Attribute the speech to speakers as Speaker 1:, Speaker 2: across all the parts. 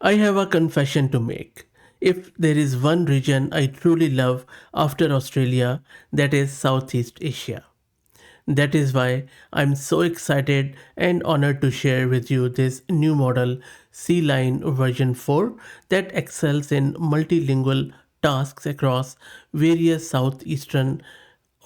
Speaker 1: I have a confession to make. If there is one region I truly love after Australia, that is Southeast Asia. That is why I'm so excited and honored to share with you this new model Sea Line version 4 that excels in multilingual tasks across various southeastern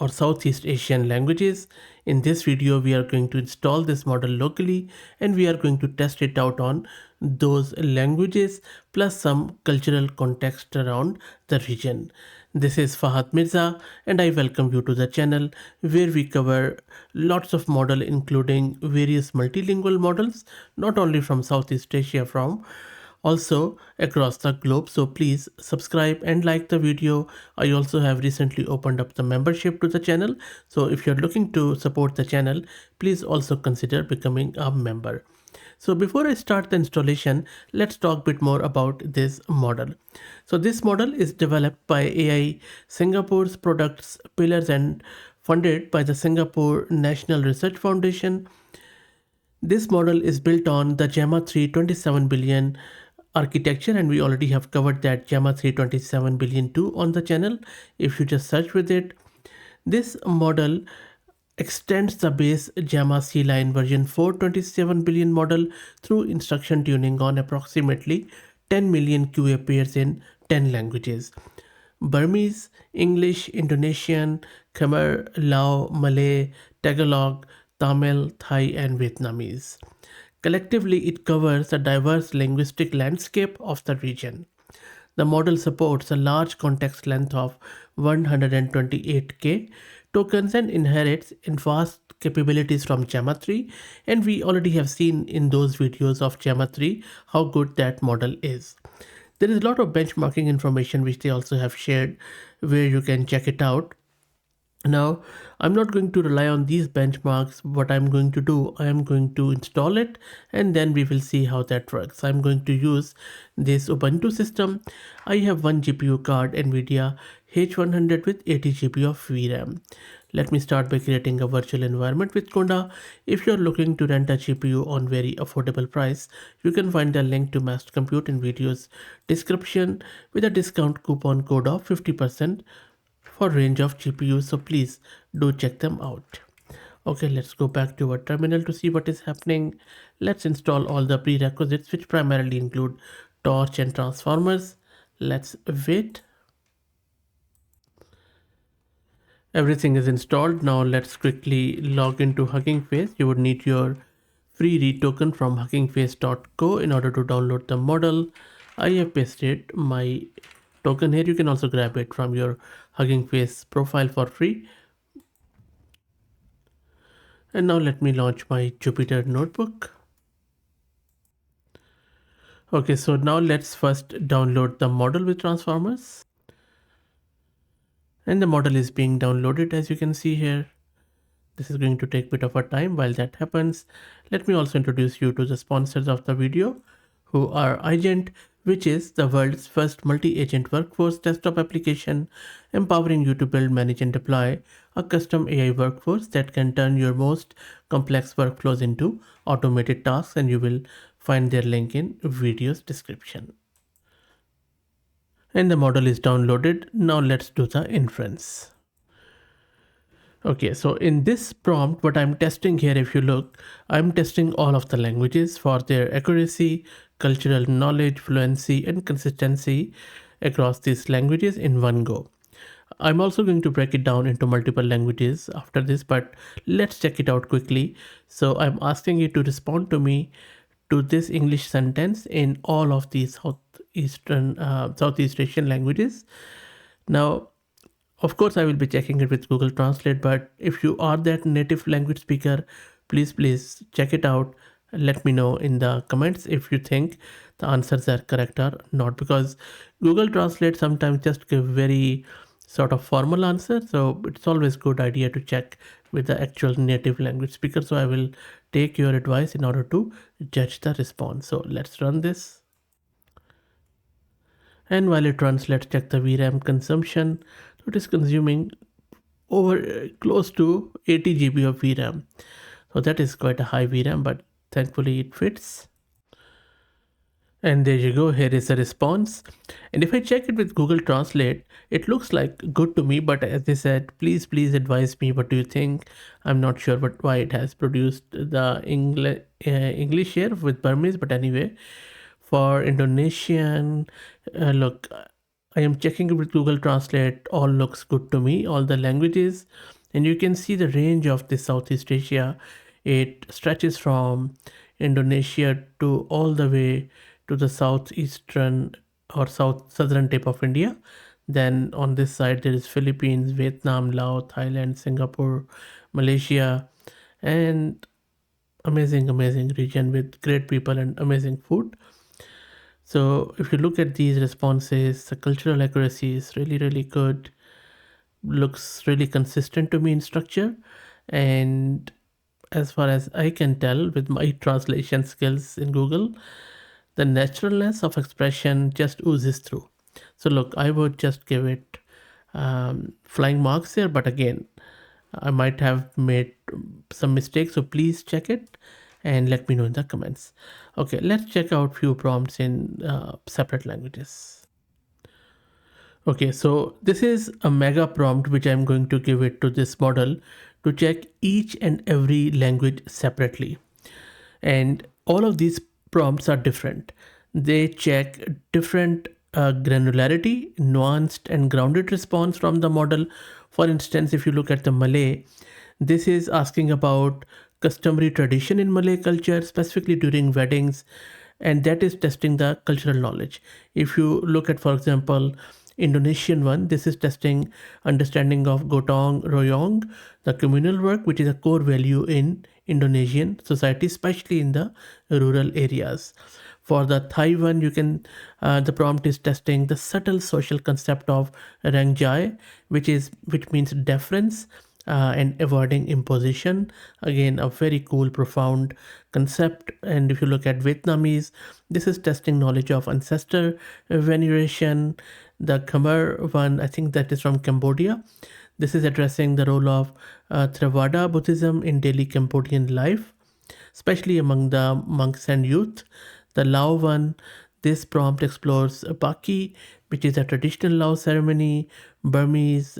Speaker 1: or Southeast Asian languages. In this video, we are going to install this model locally and we are going to test it out on those languages plus some cultural context around the region. This is Fahad Mirza and I welcome you to the channel where we cover lots of model including various multilingual models not only from Southeast Asia from also across the globe. So please subscribe and like the video. I also have recently opened up the membership to the channel, so if you're looking to support the channel, please also consider becoming a member. So before I start the installation, let's talk a bit more about this model. So this model is developed by AI Singapore's products pillars and funded by the Singapore National Research Foundation. This model is built on the Gemma 327 billion architecture, and we already have covered that Gemma 327 billion 2 on the channel. If you just search with it, this model extends the base Gemma C line version 427 billion model through instruction tuning on approximately 10 million QA pairs in 10 languages: Burmese, English, Indonesian, Khmer, Lao, Malay, Tagalog, Tamil, Thai, and Vietnamese. Collectively, it covers a diverse linguistic landscape of the region. The model supports a large context length of 128K tokens and inherits in vast capabilities from Gemma 3, and we already have seen in those videos of Gemma 3 how good that model is. There is a lot of benchmarking information which they also have shared where you can check it out. Now, I'm not going to rely on these benchmarks. What I'm going to do, I am going to install it and then we will see how that works. I'm going to use this Ubuntu system. I have one GPU card, NVIDIA H100 with 80 GB of VRAM. Let me start by creating a virtual environment with Conda. If you're looking to rent a GPU on very affordable price, you can find the link to Master Compute in video's description with a discount coupon code of 50% for range of GPUs, so please do check them out. Okay, let's go back to our terminal to see what is happening. Let's install all the prerequisites, which primarily include torch and transformers. Let's wait. Everything is installed. Now let's quickly log into Hugging Face. You would need your free read token from huggingface.co in order to download the model. I have pasted my token here. You can also grab it from your Hugging Face profile for free. And now let me launch my Jupyter notebook. Okay, so now let's first download the model with transformers. And the model is being downloaded, as you can see here. This is going to take a bit of a time. While that happens, let me also introduce you to the sponsors of the video, who are iGent, which is the world's first multi-agent workforce desktop application, empowering you to build, manage, and deploy a custom AI workforce that can turn your most complex workflows into automated tasks, and you will find their link in video's description. And the model is downloaded. Now let's do the inference. Okay, so in this prompt, what I'm testing here, if you look, I'm testing all of the languages for their accuracy, cultural knowledge, fluency, and consistency across these languages in one go. I'm also going to break it down into multiple languages after this, but let's check it out quickly. So I'm asking you to respond to me to this English sentence in all of these Southeast Asian languages. Now, of course, I will be checking it with Google Translate, but if you are that native language speaker, please check it out. Let me know in the comments if you think the answers are correct or not, because Google Translate sometimes just give very sort of formal answer, so it's always good idea to check with the actual native language speaker. So I will take your advice in order to judge the response. So let's run this. And while it runs, let's check the VRAM consumption. So it is consuming over close to 80 GB of VRAM. So that is quite a high VRAM, but thankfully it fits. And there you go, here is the response. And if I check it with Google Translate, it looks like good to me, but as they said, please advise me, what do you think? I'm not sure why it has produced the English here with Burmese, but anyway, for Indonesian, look, I am checking it with Google Translate, all looks good to me, all the languages, and you can see the range of the Southeast Asia. It stretches from Indonesia to all the way to the southeastern or southern tip of India. Then on this side there is Philippines, Vietnam, Laos, Thailand, Singapore, Malaysia, and amazing region with great people and amazing food. So if you look at these responses, the cultural accuracy is really good. Looks really consistent to me in structure, and as far as I can tell with my translation skills in Google, the naturalness of expression just oozes through. So look, I would just give it flying marks here, but again, I might have made some mistakes, so please check it and let me know in the comments. Okay, let's check out few prompts in separate languages. Okay, so this is a mega prompt which I'm going to give it to this model to check each and every language separately. And all of these prompts are different. They check different granularity, nuanced and grounded response from the model. For instance, if you look at the Malay, this is asking about customary tradition in Malay culture, specifically during weddings, and that is testing the cultural knowledge. If you look at, for example, Indonesian one, this is testing understanding of gotong royong, the communal work, which is a core value in Indonesian society, especially in the rural areas. For the Thai one, you can the prompt is testing the subtle social concept of rangjai, which means deference and avoiding imposition. Again, a very cool, profound concept. And if you look at Vietnamese, this is testing knowledge of ancestor veneration. The Khmer one, I think that is from Cambodia. This is addressing the role of Theravada Buddhism in daily Cambodian life, especially among the monks and youth. The Lao one, this prompt explores Baki, which is a traditional Lao ceremony. Burmese,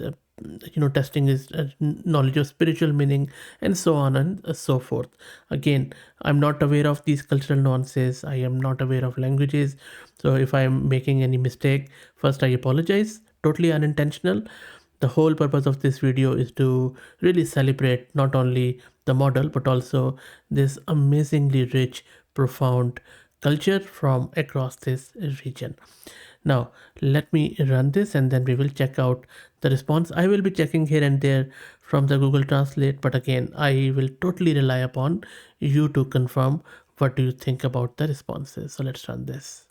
Speaker 1: testing is knowledge of spiritual meaning, and so on and so forth. Again, I'm not aware of these cultural nuances. I am not aware of languages. So if I am making any mistake, first I apologize. Totally unintentional. The whole purpose of this video is to really celebrate not only the model but also this amazingly rich, profound culture from across this region. Now let me run this and then we will check out the response. I will be checking here and there from the Google Translate, but again, I will totally rely upon you to confirm what do you think about the responses. So let's run this.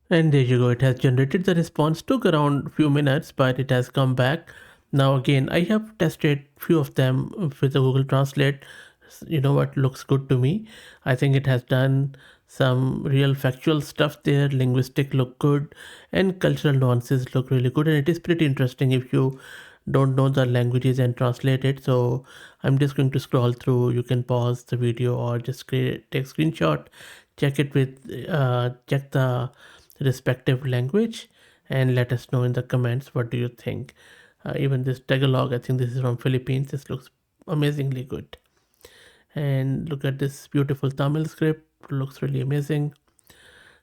Speaker 1: And there you go, it has generated the response. Took around few minutes, but it has come back. Now again, I have tested few of them with the Google Translate. You know what, looks good to me. I think it has done some real factual stuff there. Linguistic look good and cultural nuances look really good, and it is pretty interesting if you don't know the languages and translate it. So I'm just going to scroll through. You can pause the video or just take screenshot, check it with check the respective language and let us know in the comments what do you think. Even this Tagalog, I think this is from Philippines, this looks amazingly good. And look at this beautiful Tamil script, looks really amazing.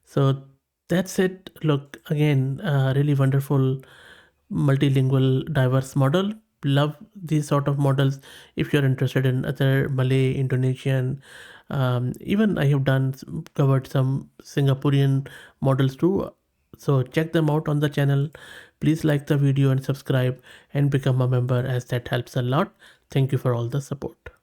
Speaker 1: So that's it. Look, again, really wonderful multilingual diverse model. Love these sort of models. If you're interested in other Malay, Indonesian, even I have covered some Singaporean models too, so check them out on the channel. Please like the video and subscribe and become a member, as that helps a lot. Thank you for all the support.